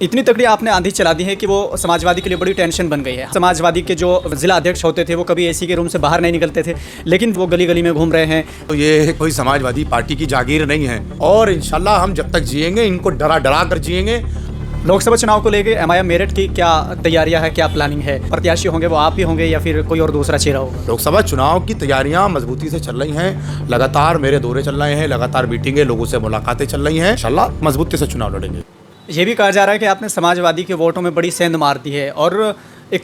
इतनी तगड़ी आपने आंधी चला दी है कि वो समाजवादी के लिए बड़ी टेंशन बन गई है। समाजवादी के जो जिला अध्यक्ष होते थे वो कभी एसी के रूम से बाहर नहीं निकलते थे, लेकिन वो गली गली में घूम रहे हैं। तो ये कोई समाजवादी पार्टी की जागीर नहीं है और इंशाल्लाह हम जब तक जिएंगे इनको डरा डरा कर जिएंगे। लोकसभा चुनाव को लेकर एमआईएम मेरठ की क्या तैयारियां है, क्या प्लानिंग है? प्रत्याशी होंगे वो आप ही होंगे या फिर कोई और दूसरा चेहरा होगा? लोकसभा चुनाव की तैयारियां मजबूती से चल रही हैं, लगातार मेरे दौरे चल रहे हैं, लगातार मीटिंगें, लोगों से मुलाकातें चल रही हैं। इंशाल्लाह मजबूती से चुनाव लड़ेंगे। ये भी कहा जा रहा है कि आपने समाजवादी के वोटों में बड़ी सेंध मार दी है और एक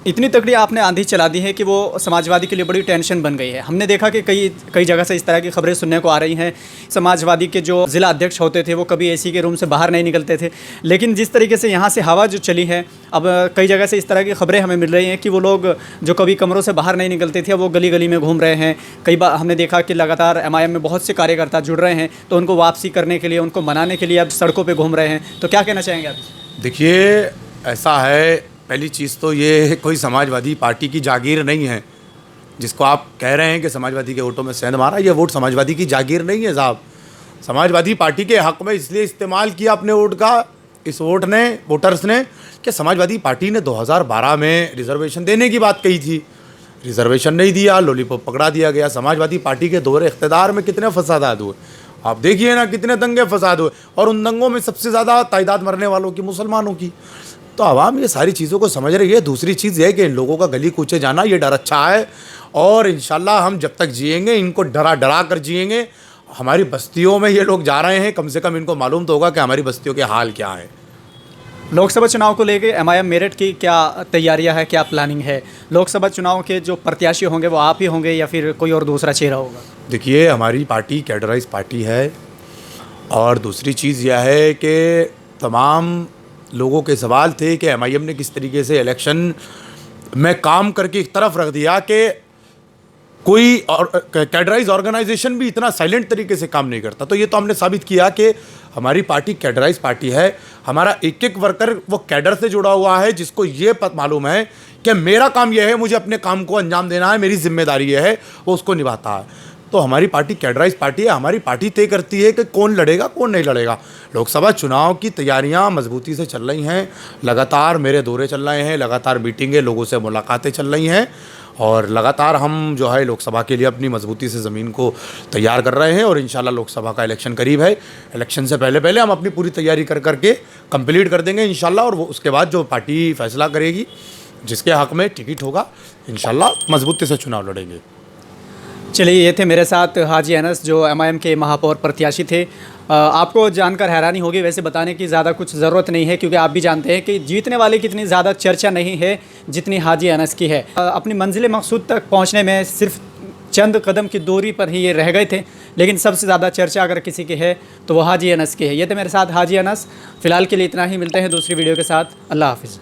इतनी तगड़ी आपने आंधी चला दी है कि वो समाजवादी के लिए बड़ी टेंशन बन गई है। हमने देखा कि कई जगह से इस तरह की खबरें सुनने को आ रही हैं। समाजवादी के जो जिला अध्यक्ष होते थे वो कभी एसी के रूम से बाहर नहीं निकलते थे, लेकिन जिस तरीके से यहाँ से हवा जो चली है, अब कई जगह से इस तरह की खबरें हमें मिल रही हैं कि वो लोग जो कभी कमरों से बाहर नहीं निकलते थे वो गली गली में घूम रहे हैं। कई बार हमने देखा कि लगातार एमआईएम में बहुत से कार्यकर्ता जुड़ रहे हैं, तो उनको वापसी करने के लिए, उनको मनाने के लिए अब सड़कों पर घूम रहे हैं। तो क्या कहना चाहेंगे आप? देखिए, ऐसा है, पहली चीज़ तो ये कोई समाजवादी पार्टी की जागीर नहीं है। जिसको आप कह रहे हैं कि समाजवादी के वोटों में सेंध मारा, ये वोट समाजवादी की जागीर नहीं है साहब। समाजवादी पार्टी के हक़ में इसलिए इस्तेमाल किया अपने वोट का, इस वोटर्स ने, कि समाजवादी पार्टी ने 2012 में रिजर्वेशन देने की बात कही थी, रिजर्वेशन नहीं दिया, लॉलीपॉप पकड़ा दिया गया। समाजवादी पार्टी के दौरे इख्तियार में कितने फसादात हुए, आप देखिए ना, कितने दंगे फसाद हुए, और उन दंगों में सबसे ज़्यादा तादाद मरने वालों की मुसलमानों की। तो आवाम ये सारी चीज़ों को समझ रही है। दूसरी चीज़ ये है कि इन लोगों का गली कूचे जाना ये डर अच्छा है, और इंशाल्लाह हम जब तक जिएंगे इनको डरा डरा कर जिएंगे। हमारी बस्तियों में ये लोग जा रहे हैं, कम से कम इनको मालूम तो होगा कि हमारी बस्तियों के हाल क्या है। लोकसभा चुनाव को लेकर एमआईएम मेरठ की क्या तैयारियां है, क्या प्लानिंग है? लोकसभा चुनाव के जो प्रत्याशी होंगे वो आप ही होंगे या फिर कोई और दूसरा चेहरा होगा? देखिए, हमारी पार्टी कैडराइज पार्टी है, और दूसरी चीज़ यह है कि तमाम लोगों के सवाल थे कि एमआईएम ने किस तरीके से इलेक्शन में काम करके एक तरफ रख दिया कि कोई और कैडराइज ऑर्गेनाइजेशन भी इतना साइलेंट तरीके से काम नहीं करता। तो ये तो हमने साबित किया कि हमारी पार्टी कैडराइज पार्टी है। हमारा एक एक वर्कर वो कैडर से जुड़ा हुआ है, जिसको ये मालूम है कि मेरा काम यह है, मुझे अपने काम को अंजाम देना है, मेरी जिम्मेदारी यह है, वो उसको निभाता है। तो हमारी पार्टी कैडराइज पार्टी है। हमारी पार्टी तय करती है कि कौन लड़ेगा, कौन नहीं लड़ेगा। लोकसभा चुनाव की तैयारियां मजबूती से चल रही हैं, लगातार मेरे दौरे चल रहे हैं, लगातार मीटिंगें, लोगों से मुलाकातें चल रही हैं, और लगातार हम जो है लोकसभा के लिए अपनी मजबूती से ज़मीन को तैयार कर रहे हैं। और इंशाल्लाह लोकसभा का इलेक्शन करीब है, इलेक्शन से पहले पहले हम अपनी पूरी तैयारी करके कंप्लीट कर देंगे इंशाल्लाह। और वो उसके बाद जो पार्टी फैसला करेगी, जिसके हक़ में टिकट होगा, इंशाल्लाह मजबूती से चुनाव लड़ेंगे। चलिए, ये थे मेरे साथ हाजी अनस, जो एमआईएम के महापौर प्रत्याशी थे। आपको जानकर हैरानी होगी, वैसे बताने की ज़्यादा कुछ ज़रूरत नहीं है, क्योंकि आप भी जानते हैं कि जीतने वाले की इतनी ज़्यादा चर्चा नहीं है जितनी हाजी अनस की है। अपनी मंजिल मकसूद तक पहुंचने में सिर्फ चंद कदम की दूरी पर ही ये रह गए थे, लेकिन सबसे ज़्यादा चर्चा अगर किसी की है तो वो हाजी अनस की है। ये थे मेरे साथ हाजी अनस। फ़िलहाल के लिए इतना ही, मिलते हैं दूसरी वीडियो के साथ। अल्लाह हाफ़िज़।